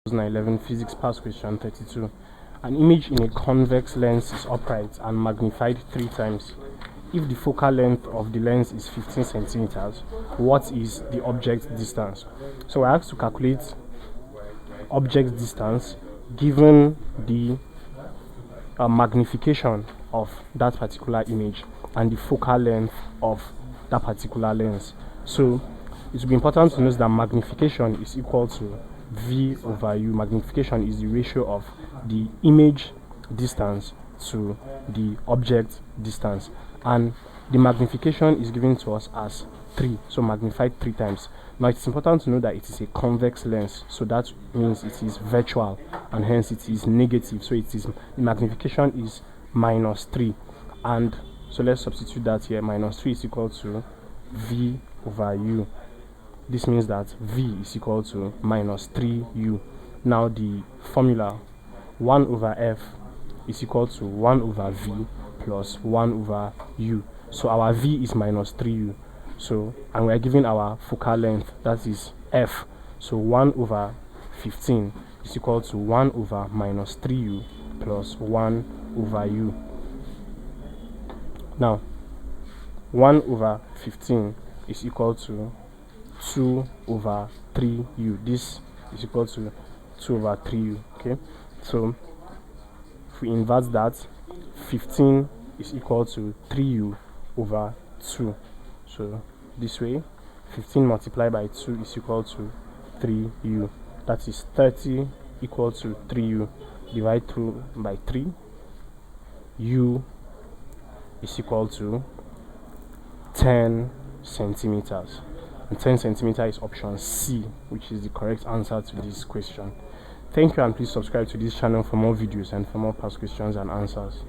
2011 Physics Past Question 32. An image in a convex lens is upright and magnified 3 times. If the focal length of the lens is 15 centimeters, what is the object distance? So we're asked to calculate object distance given the magnification of that particular image and the focal length of that particular lens. So it will be important to note that magnification is equal to V over U. Magnification is the ratio of the image distance to the object distance, and the magnification is given to us as 3, so magnified 3 times. Now it's important to know that it is a convex lens, so that means it is virtual and hence it is negative, so it is, the magnification is -3, and so let's substitute that here. -3 is equal to V over U. This means that V is equal to -3U. Now the formula 1 over F is equal to 1 over V plus 1 over U. So our V is -3U. So, and we are given our focal length, that is F. So 1 over 15 is equal to 1 over -3U plus 1 over U. Now 1 over 15 is equal to 2 over 3U. This is equal to 2 over 3U. Okay, so if we invert that, 15 is equal to 3U over 2. So this way, 15 multiplied by 2 is equal to 3U. That is 30 equal to 3U. Divide through by 3. U is equal to 10 centimeters. And 10 centimeters is option C, which is the correct answer to this question. Thank you, and please subscribe to this channel for more videos and for more past questions and answers.